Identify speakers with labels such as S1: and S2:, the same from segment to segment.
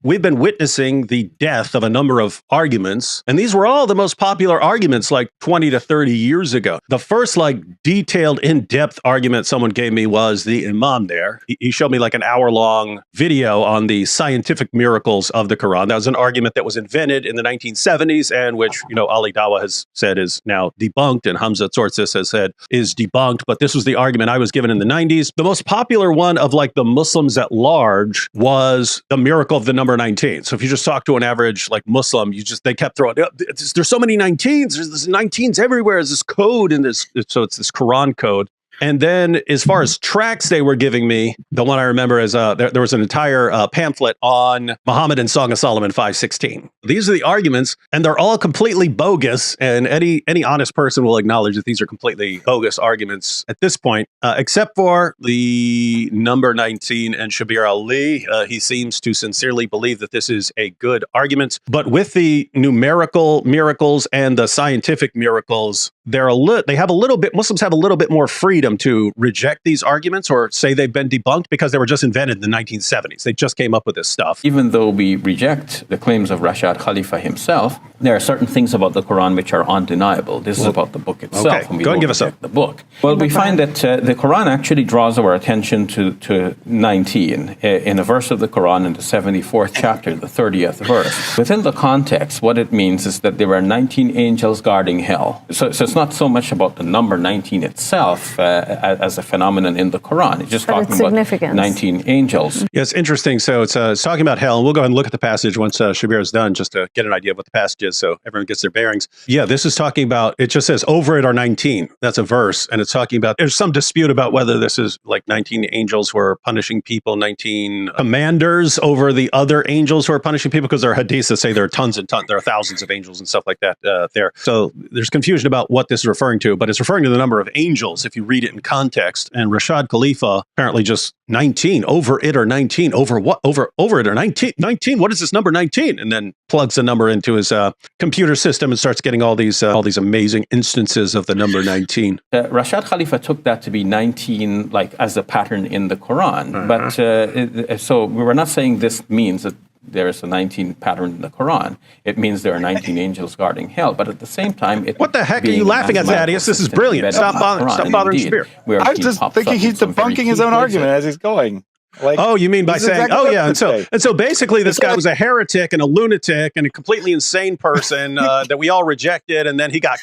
S1: we've been witnessing the death of a number of arguments, and these were all the most popular arguments like 20 to 30 years ago. The first like detailed, in-depth argument someone gave me was the Imam there. He showed me like an hour-long video on the scientific miracles of the Quran. That was an argument that was invented in the 1970s and which, Ali Dawah has said is now debunked and Hamza Tzortzis has said is debunked. But this was the argument I was given in the 90s. The most popular one of like the Muslims at large was the miracle of the number 19. So if you just talk to an average like Muslim, they kept throwing, there's so many 19s, there's 19s everywhere, there's this code in this, so it's this Quran code. And then as far as tracts they were giving me, the one I remember is there was an entire pamphlet on Muhammad and Song of Solomon 5:16. These are the arguments, and they're all completely bogus. And any honest person will acknowledge that these are completely bogus arguments at this point, except for the number 19 and Shabir Ali. He seems to sincerely believe that this is a good argument. But with the numerical miracles and the scientific miracles, Muslims have a little bit more freedom to reject these arguments or say they've been debunked because they were just invented in the 1970s. They just came up with this stuff.
S2: Even though we reject the claims of Rashad Khalifa himself, there are certain things about the Quran which are undeniable. This is about the book itself.
S1: Okay,
S2: and we
S1: go and give us
S2: the book. Well, we find that the Quran actually draws our attention to 19 in a verse of the Quran in the 74th chapter, the 30th verse. Within the context, what it means is that there were 19 angels guarding hell. So it's not so much about the number 19 itself as a phenomenon in the Quran. It's just talking about 19 angels.
S1: Yeah, it's interesting. So it's talking about hell, and we'll go ahead and look at the passage once Shabir is done, just to get an idea of what the passage is so everyone gets their bearings. Yeah, this is talking about, it just says over it are 19. That's a verse, and it's talking about, there's some dispute about whether this is like 19 angels who are punishing people, 19 commanders over the other angels who are punishing people, because there are hadiths that say there are tons and tons, there are thousands of angels and stuff like that there. So there's confusion about what this is referring to, but it's referring to the number of angels if you read it in context. And Rashad Khalifa apparently just 19, over it or 19, over what? Over it or 19, what is this number 19? And then plugs the number into his computer system and starts getting all these amazing instances of the number 19.
S2: Rashad Khalifa took that to be 19 like as a pattern in the Quran. But so we were not saying this means that there is a 19 pattern in the Quran. It means there are 19 angels guarding hell. But at the same time,
S1: what the heck are you laughing at, Thaddeus? This is brilliant. Stop bothering Shabir.
S3: I was just thinking he's debunking his own argument as he's going.
S1: Like, oh, you mean by saying, exactly, oh yeah, and so basically this guy was a heretic and a lunatic and a completely insane person that we all rejected, and then he got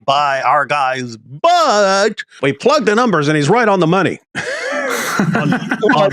S1: by our guys, but we plugged the numbers and he's right on the money on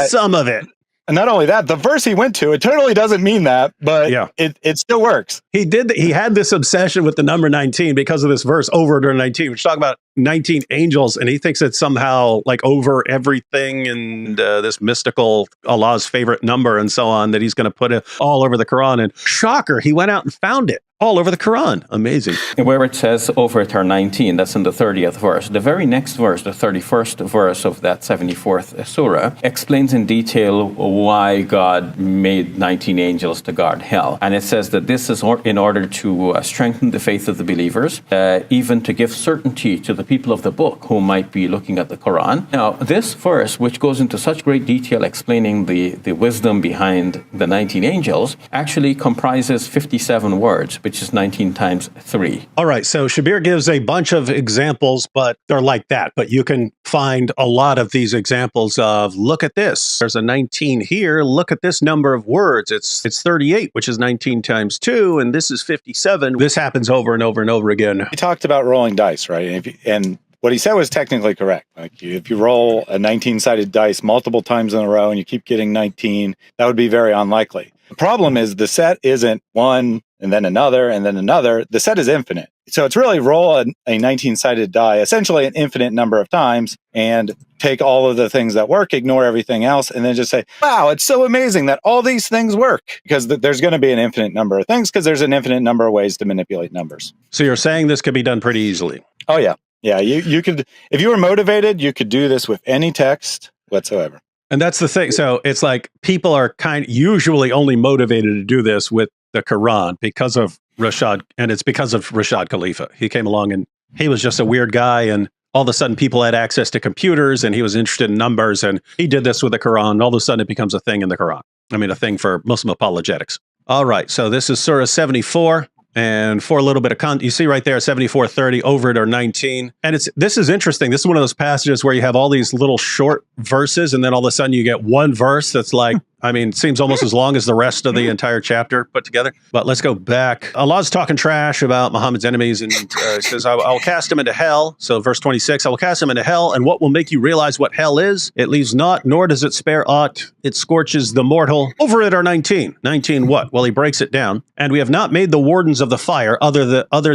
S1: some of it.
S3: And not only that, the verse he went to, it totally doesn't mean that, but yeah, it still works.
S1: He had this obsession with the number 19 because of this verse, over it or 19, which talk about 19 angels, and he thinks it's somehow like over everything and this mystical Allah's favorite number and so on, that he's going to put it all over the Quran. And shocker, he went out and found it all over the Quran. Amazing.
S2: And where it says over it are 19, that's in the 30th verse. The very next verse, the 31st verse of that 74th surah, explains in detail why God made 19 angels to guard hell. And it says that this is in order to strengthen the faith of the believers, even to give certainty to the people of the book who might be looking at the Quran. Now, this verse, which goes into such great detail explaining the wisdom behind the 19 angels, actually comprises 57 words, which is 19 times 3.
S1: All right, so Shabir gives a bunch of examples, but they're like that. But you can find a lot of these examples of, look at this. There's a 19 here. Look at this number of words. It's 38, which is 19 times 2, and this is 57. This happens over and over and over again.
S3: He talked about rolling dice, right? And what he said was technically correct. Like if you roll a 19-sided dice multiple times in a row and you keep getting 19, that would be very unlikely. The problem is the set isn't one and then another and then another. The set is infinite. So it's really roll a 19-sided die, essentially an infinite number of times, and take all of the things that work, ignore everything else, and then just say, wow, it's so amazing that all these things work. Because there's going to be an infinite number of things, because there's an infinite number of ways to manipulate numbers.
S1: So you're saying this could be done pretty easily?
S3: Oh, yeah. Yeah, you could, if you were motivated, you could do this with any text whatsoever.
S1: And that's the thing. So it's like people are usually only motivated to do this with the Quran because of Rashad, and it's because of Rashad Khalifa. He came along and he was just a weird guy, and all of a sudden people had access to computers and he was interested in numbers, and he did this with the Quran. All of a sudden it becomes a thing in the Quran. a thing for Muslim apologetics. All right, so this is Surah 74. And for a little bit of you see right there, 74:30, over it or 19. And this is interesting. This is one of those passages where you have all these little short verses, and then all of a sudden you get one verse that's like, it seems almost as long as the rest of the entire chapter put together. But let's go back. Allah's talking trash about Muhammad's enemies, and says, I'll cast him into hell. So verse 26, I will cast him into hell, and what will make you realize what hell is? It leaves not, nor does it spare aught. It scorches the mortal. Over it are 19. 19 what? Well, he breaks it down. And we have not made the wardens of the fire other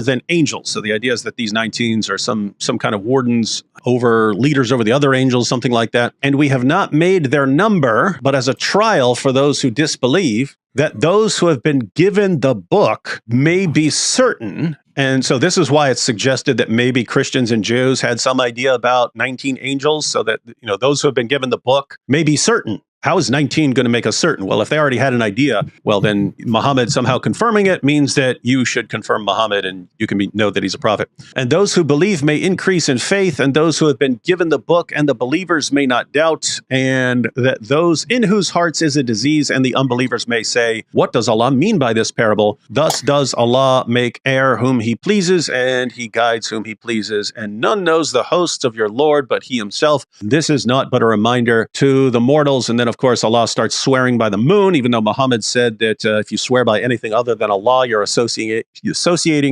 S1: than angels. So the idea is that these 19s are some kind of wardens leaders over the other angels, something like that. And we have not made their number, but as a trial for those who disbelieve, that those who have been given the book may be certain. And so this is why it's suggested that maybe Christians and Jews had some idea about 19 angels, so that those who have been given the book may be certain. How is 19 going to make us certain? Well, if they already had an idea, well, then Muhammad somehow confirming it means that you should confirm Muhammad and you can know that he's a prophet. And those who believe may increase in faith, and those who have been given the book and the believers may not doubt, and that those in whose hearts is a disease and the unbelievers may say, what does Allah mean by this parable? Thus does Allah make err whom he pleases, and he guides whom he pleases, and none knows the hosts of your Lord but he himself. This is not but a reminder to the mortals. And then, of course, Allah starts swearing by the moon, even though Muhammad said that if you swear by anything other than Allah, you're associating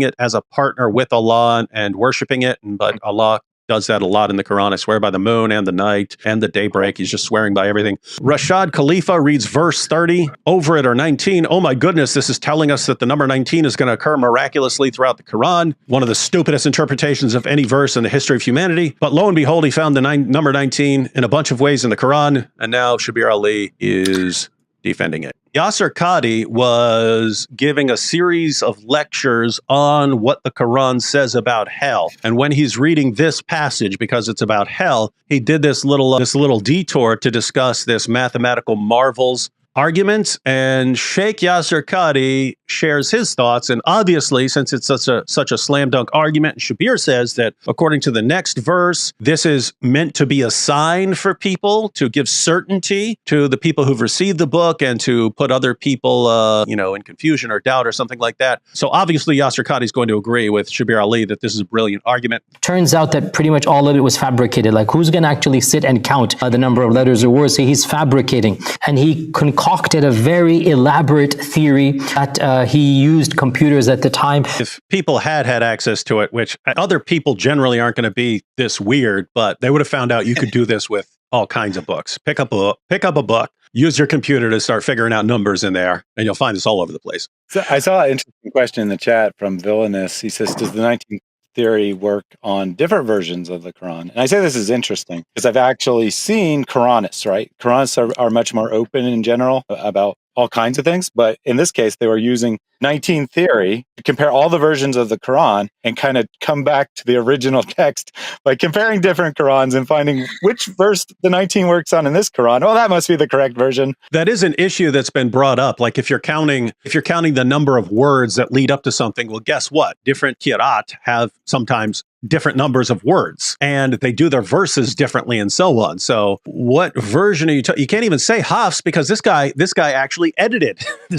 S1: it as a partner with Allah and worshiping it. But Allah does that a lot in the Quran. I swear by the moon and the night and the daybreak. He's just swearing by everything. Rashad Khalifa reads verse 30, over it or 19. Oh my goodness, this is telling us that the number 19 is going to occur miraculously throughout the Quran. One of the stupidest interpretations of any verse in the history of humanity. But lo and behold, he found the number 19 in a bunch of ways in the Quran. And now Shabir Ali is defending it. Yasser Qadi was giving a series of lectures on what the Quran says about hell. And when he's reading this passage, because it's about hell, he did this little detour to discuss this mathematical marvels argument. And Sheikh Yasser Qadi shares his thoughts. And obviously, since it's such a slam dunk argument, Shabir says that according to the next verse, this is meant to be a sign for people to give certainty to the people who've received the book and to put other people, in confusion or doubt or something like that. So obviously, Yasser Qadi is going to agree with Shabir Ali that this is a brilliant argument.
S4: Turns out that pretty much all of it was fabricated. Like, who's going to actually sit and count the number of letters or words? So he's fabricating. And he concocted a very elaborate theory that he used computers at the time.
S1: If people had access to it, which other people generally aren't going to be this weird, but they would have found out you could do this with all kinds of books. Pick up a book, use your computer to start figuring out numbers in there, and you'll find this all over the place.
S3: So I saw an interesting question in the chat from Villainous. He says, does the 19th theory work on different versions of the Quran? And I say this is interesting because I've actually seen Quranists, right? Quranists are much more open in general about all kinds of things. But in this case, they were using 19 theory to compare all the versions of the Quran and kind of come back to the original text by comparing different Qurans and finding which verse the 19 works on in this Quran. Oh, that must be the correct version.
S1: That is an issue that's been brought up. Like if you're counting the number of words that lead up to something, well, guess what? Different qira'at have sometimes different numbers of words, and they do their verses differently and so on. So what version are you you can't even say Hafs because this guy actually edited the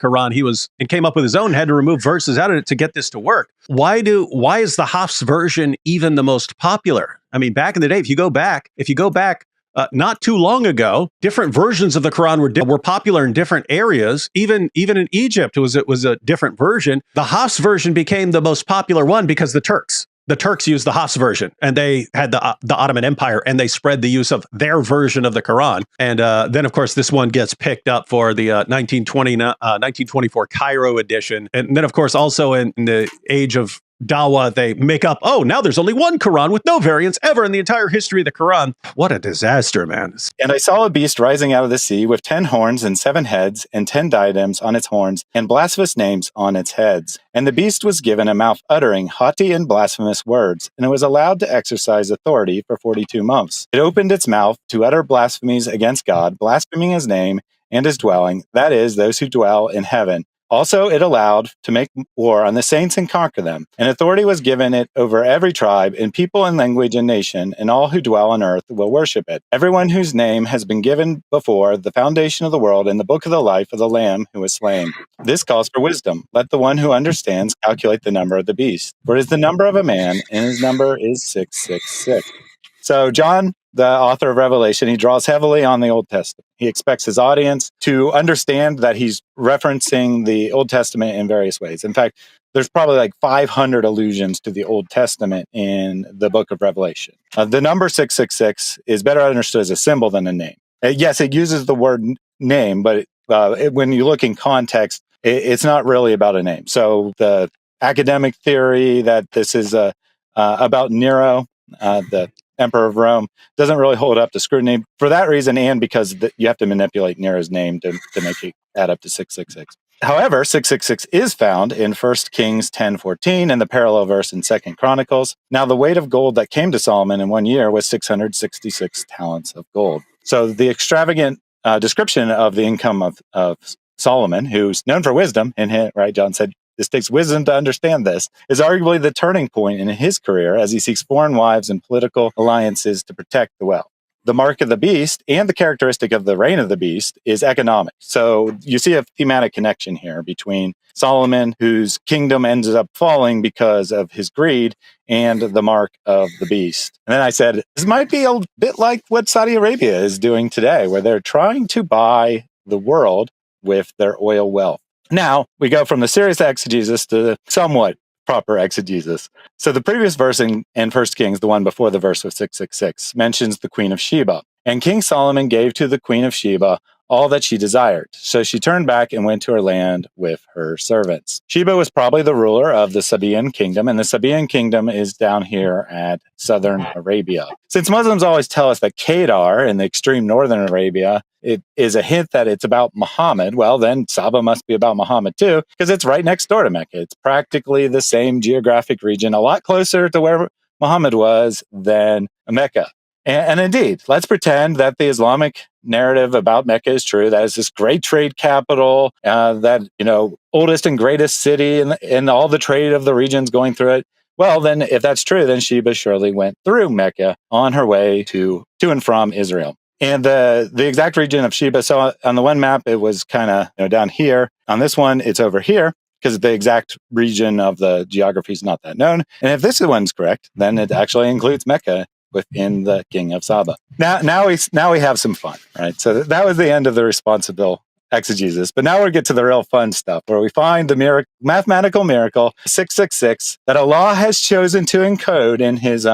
S1: Quran. And came up with his own, had to remove verses out of it to get this to work. Why is the Hafs version even the most popular? I mean, back in the day, if you go back not too long ago, different versions of the Quran were popular in different areas. Even in Egypt, it was a different version. The Hafs version became the most popular one because the Turks used the Hafs version, and they had the Ottoman Empire, and they spread the use of their version of the Quran. And then, of course, this one gets picked up for the 1924 Cairo edition. And then, of course, also in the age of Dawa, they make up, now there's only one Quran with no variants ever in the entire history of the Quran. What a disaster, man.
S3: And I saw a beast rising out of the sea with 10 horns and 7 heads and 10 diadems on its horns and blasphemous names on its heads. And the beast was given a mouth uttering haughty and blasphemous words, and it was allowed to exercise authority for 42 months. It opened its mouth to utter blasphemies against God, blaspheming his name and his dwelling, that is, those who dwell in heaven. Also, it allowed to make war on the saints and conquer them, and authority was given it over every tribe and people and language and nation, and all who dwell on earth will worship it. Everyone whose name has been given before the foundation of the world in the book of the life of the Lamb who was slain. This calls for wisdom. Let the one who understands calculate the number of the beast, for it is the number of a man, and his number is 666. So John, the author of Revelation, he draws heavily on the Old Testament. He expects his audience to understand that he's referencing the Old Testament in various ways. In fact, there's probably like 500 allusions to the Old Testament in the book of Revelation. The number 666 is better understood as a symbol than a name. Yes, it uses the word name, but when you look in context, it's not really about a name. So the academic theory that this is about Nero, the Emperor of Rome, doesn't really hold up to scrutiny for that reason, and because you have to manipulate Nero's name to make it add up to 666. However, 666 is found in 1 Kings 10:14 and the parallel verse in 2 Chronicles. Now, the weight of gold that came to Solomon in 1 year was 666 talents of gold. So the extravagant description of the income of Solomon, who's known for wisdom, and right, John said, this takes wisdom to understand this, is arguably the turning point in his career as he seeks foreign wives and political alliances to protect the wealth. The mark of the beast and the characteristic of the reign of the beast is economic. So you see a thematic connection here between Solomon, whose kingdom ends up falling because of his greed, and the mark of the beast. And then I said, this might be a bit like what Saudi Arabia is doing today, where they're trying to buy the world with their oil wealth. Now, we go from the serious exegesis to the somewhat proper exegesis. So the previous verse in 1 Kings, the one before the verse of 666, mentions the Queen of Sheba. And King Solomon gave to the Queen of Sheba all that she desired. So she turned back and went to her land with her servants. Sheba was probably the ruler of the Sabaean kingdom, and the Sabaean kingdom is down here at southern Arabia. Since Muslims always tell us that Kedar in the extreme northern Arabia, it is a hint that it's about Muhammad, well, then Saba must be about Muhammad too, because it's right next door to Mecca. It's practically the same geographic region, a lot closer to where Muhammad was than Mecca. And indeed, let's pretend that the Islamic narrative about Mecca is true. That is this great trade capital, that, oldest and greatest city, and all the trade of the regions going through it. Well, then, if that's true, then Sheba surely went through Mecca on her way to and from Israel. And the exact region of Sheba, so on the one map, it was kind of down here. On this one, it's over here, because the exact region of the geography is not that known. And if this one's correct, then it actually includes Mecca within the king of Saba. Now we have some fun, right? So that was the end of the responsible exegesis. But now we get to the real fun stuff, where we find the mathematical miracle 666 that Allah has chosen to encode in his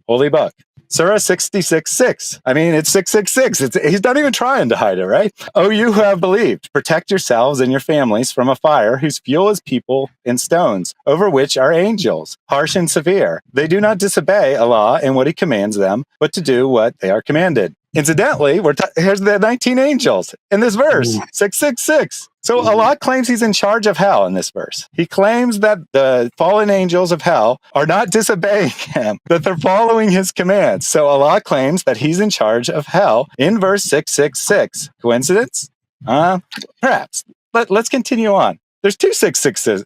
S3: holy book. Surah 66:6. I mean, it's 666. He's not even trying to hide it, right? Oh, you who have believed, protect yourselves and your families from a fire whose fuel is people and stones, over which are angels, harsh and severe. They do not disobey Allah and what he commands them, but to do what they are commanded. Incidentally, here's the 19 angels in this verse, 666. So Allah claims he's in charge of hell in this verse. He claims that the fallen angels of hell are not disobeying him, that they're following his commands. So Allah claims that he's in charge of hell in verse 666. Coincidence? Perhaps. But let's continue on. There's two 666s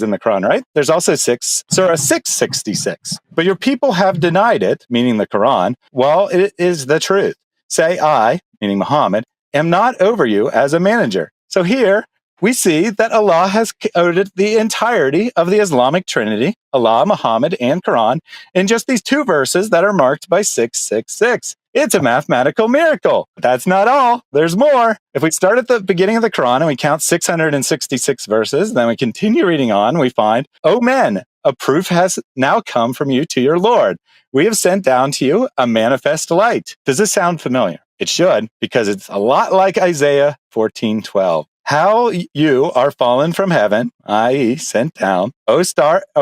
S3: in the Quran, right? There's also Surah 666. But your people have denied it, meaning the Quran, while it is the truth. Say, I, meaning Muhammad, am not over you as a manager. So here we see that Allah has coded the entirety of the Islamic Trinity, Allah, Muhammad, and Quran, in just these two verses that are marked by 666. It's a mathematical miracle. But that's not all. There's more. If we start at the beginning of the Quran and we count 666 verses, then we continue reading on, we find, O men, a proof has now come from you to your Lord. We have sent down to you a manifest light. Does this sound familiar? It should, because it's a lot like Isaiah 14:12. How you are fallen from heaven, i.e. sent down, O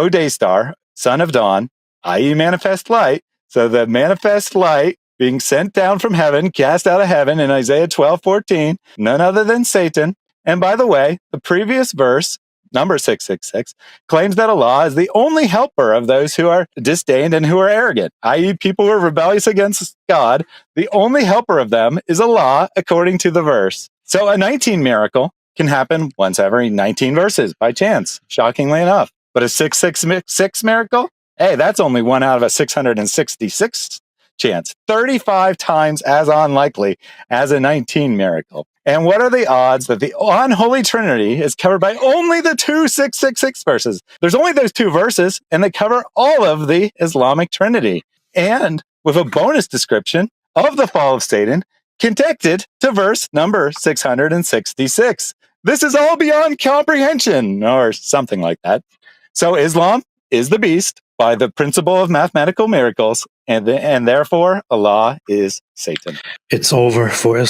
S3: day star, son of dawn, i.e. manifest light. So the manifest light being sent down from heaven, cast out of heaven in Isaiah 12:14, none other than Satan. And by the way, the previous verse, number 666, claims that Allah is the only helper of those who are disdained and who are arrogant, i.e. people who are rebellious against God. The only helper of them is Allah, according to the verse. So a 19 miracle can happen once every 19 verses by chance, shockingly enough. But a 666 miracle? Hey, that's only 1 out of a 666 chance. 35 times as unlikely as a 19 miracle. And what are the odds that the unholy trinity is covered by only the 2 666 verses? There's only those 2 verses, and they cover all of the Islamic trinity. And with a bonus description of the fall of Satan connected to verse number 666. This is all beyond comprehension, or something like that. So Islam is the beast by the principle of mathematical miracles, and therefore Allah is Satan.
S5: It's over for us.